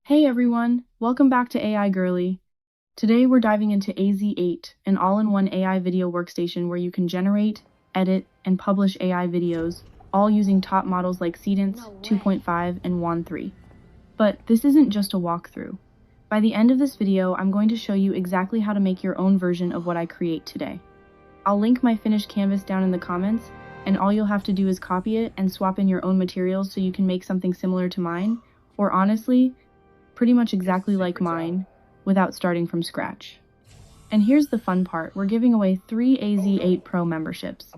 Hey everyone, welcome back to AI Girly. Today we're diving into AZ8, an all-in-one AI video workstation where you can generate, edit, and publish AI videos, all using top models like Seedance 2.5 and Wan 3. But this isn't just a walkthrough. By the end of this video, I'm going to show you exactly how to make your own version of what I create today. I'll link my finished canvas down in the comments, and all you'll have to do is copy it and swap in your own materials so you can make something similar to mine, or honestly, pretty much exactly like mine, without starting from scratch. And here's the fun part, we're giving away 3 AZ8 Pro memberships.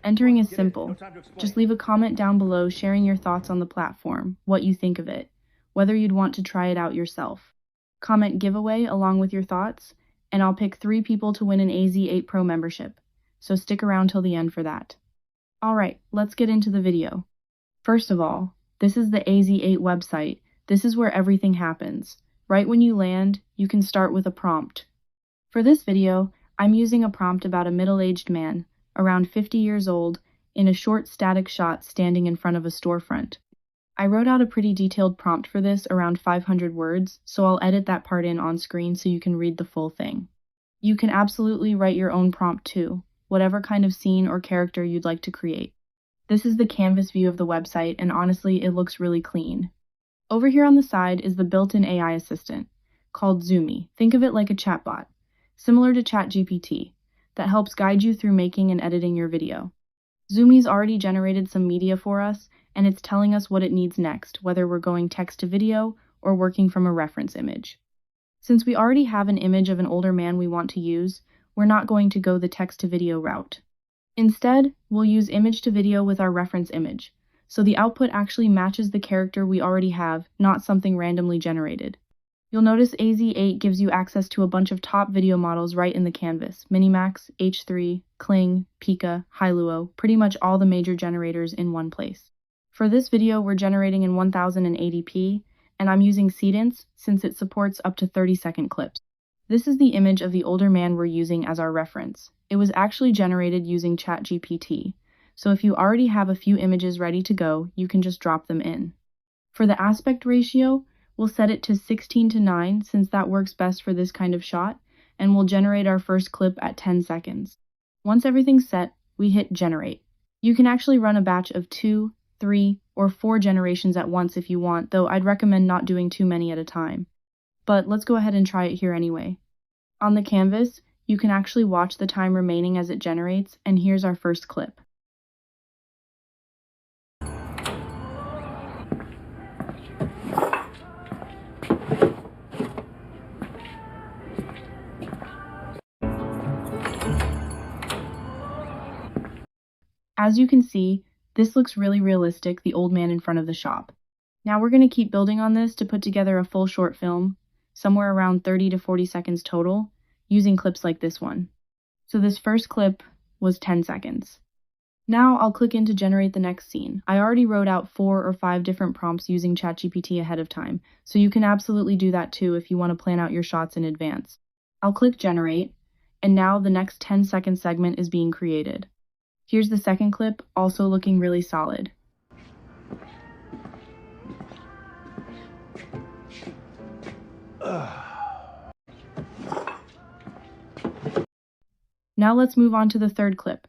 Entering is simple. Just leave a comment down below sharing your thoughts on the platform, what you think of it, whether you'd want to try it out yourself. Comment giveaway along with your thoughts, and I'll pick 3 people to win an AZ8 Pro membership, so stick around till the end for that. Alright, let's get into the video. First of all, this is the AZ8 website. This is where everything happens. Right when you land, you can start with a prompt. For this video, I'm using a prompt about a middle-aged man, around 50 years old, in a short static shot standing in front of a storefront. I wrote out a pretty detailed prompt for this, around 500 words, so I'll edit that part in on screen so you can read the full thing. You can absolutely write your own prompt too, whatever kind of scene or character you'd like to create. This is the canvas view of the website, and honestly, it looks really clean. Over here on the side is the built-in AI assistant, called Zoomy. Think of it like a chatbot, similar to ChatGPT, that helps guide you through making and editing your video. Zoomy's already generated some media for us, and it's telling us what it needs next, whether we're going text to video or working from a reference image. Since we already have an image of an older man we want to use, we're not going to go the text to video route. Instead, we'll use image to video with our reference image, so the output actually matches the character we already have, not something randomly generated. You'll notice AZ8 gives you access to a bunch of top video models right in the canvas: Minimax, H3, Kling, Pika, Hailuo, pretty much all the major generators in one place. For this video, we're generating in 1080p, and I'm using Seedance since it supports up to 30-second clips. This is the image of the older man we're using as our reference. It was actually generated using ChatGPT. So if you already have a few images ready to go, you can just drop them in. For the aspect ratio, we'll set it to 16:9 since that works best for this kind of shot, and we'll generate our first clip at 10 seconds. Once everything's set, we hit generate. You can actually run a batch of 2, 3, or 4 generations at once if you want, though I'd recommend not doing too many at a time. But let's go ahead and try it here anyway. On the canvas, you can actually watch the time remaining as it generates, and here's our first clip. As you can see, this looks really realistic, the old man in front of the shop. Now we're going to keep building on this to put together a full short film, somewhere around 30 to 40 seconds total, using clips like this one. So this first clip was 10 seconds. Now I'll click in to generate the next scene. I already wrote out 4 or 5 different prompts using ChatGPT ahead of time, so you can absolutely do that too if you want to plan out your shots in advance. I'll click generate, and now the next 10-second segment is being created. Here's the second clip, also looking really solid. Now let's move on to the third clip.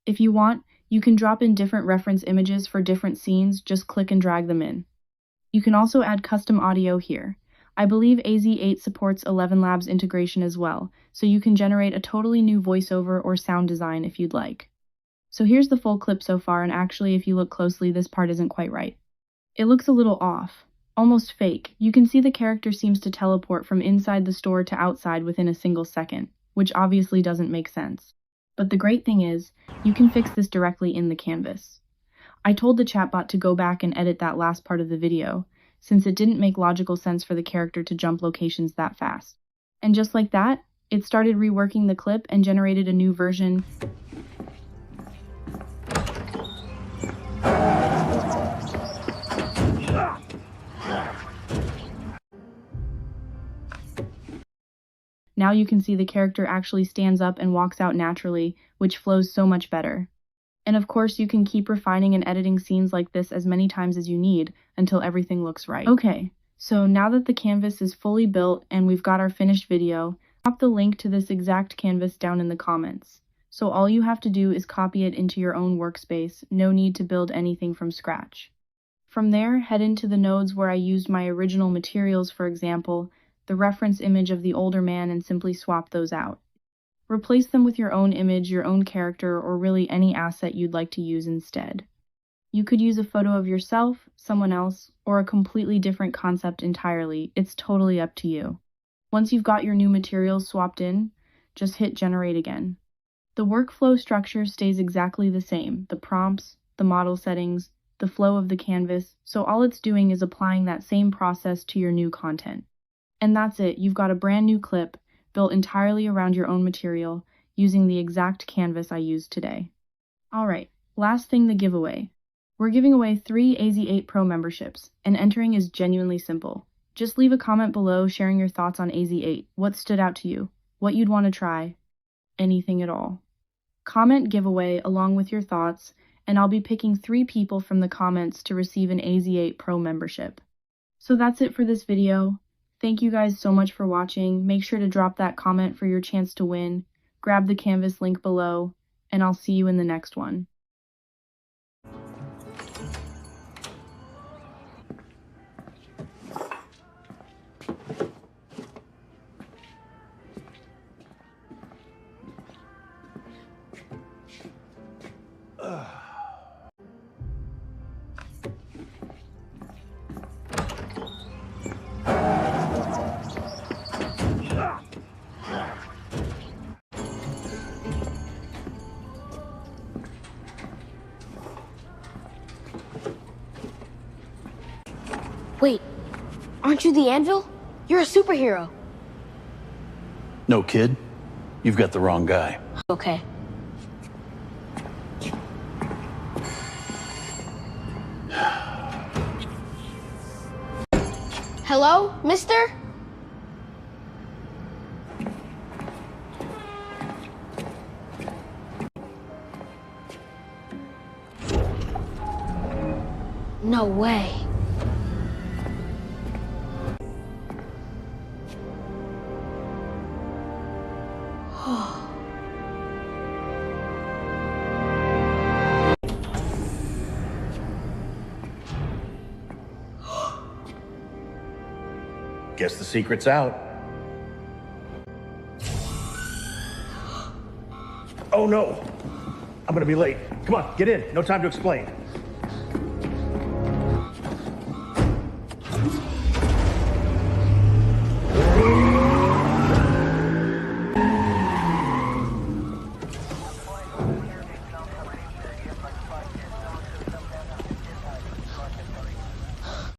If you want, you can drop in different reference images for different scenes, just click and drag them in. You can also add custom audio here. I believe AZ8 supports ElevenLabs integration as well, so you can generate a totally new voiceover or sound design if you'd like. So here's the full clip so far, and actually if you look closely, this part isn't quite right. It looks a little off, almost fake. You can see the character seems to teleport from inside the store to outside within a single second, which obviously doesn't make sense. But the great thing is, you can fix this directly in the canvas. I told the chatbot to go back and edit that last part of the video, since it didn't make logical sense for the character to jump locations that fast. And just like that, it started reworking the clip and generated a new version. Now you can see the character actually stands up and walks out naturally, which flows so much better. And of course, you can keep refining and editing scenes like this as many times as you need until everything looks right. Okay, So now that the canvas is fully built and we've got our finished video, drop the link to this exact canvas down in the comments. So all you have to do is copy it into your own workspace, no need to build anything from scratch. From there, head into the nodes where I used my original materials, for example, the reference image of the older man, and simply swap those out. Replace them with your own image, your own character, or really any asset you'd like to use instead. You could use a photo of yourself, someone else, or a completely different concept entirely. It's totally up to you. Once you've got your new materials swapped in, just hit generate again. The workflow structure stays exactly the same, the prompts, the model settings, the flow of the canvas, so all it's doing is applying that same process to your new content. And that's it, you've got a brand new clip, built entirely around your own material, using the exact canvas I used today. Alright, last thing, the giveaway. We're giving away 3 AZ8 Pro memberships, and entering is genuinely simple. Just leave a comment below sharing your thoughts on AZ8, what stood out to you, what you'd want to try, anything at all. Comment giveaway along with your thoughts, and I'll be picking 3 people from the comments to receive an AZ8 Pro membership. So that's it for this video. Thank you guys so much for watching. Make sure to drop that comment for your chance to win. Grab the canvas link below, and I'll see you in the next one. Wait, aren't you the Anvil? You're a superhero. No, kid. You've got the wrong guy. Okay. Hello, mister? No way. Guess the secret's out. Oh no! I'm gonna be late. Come on, get in. No time to explain.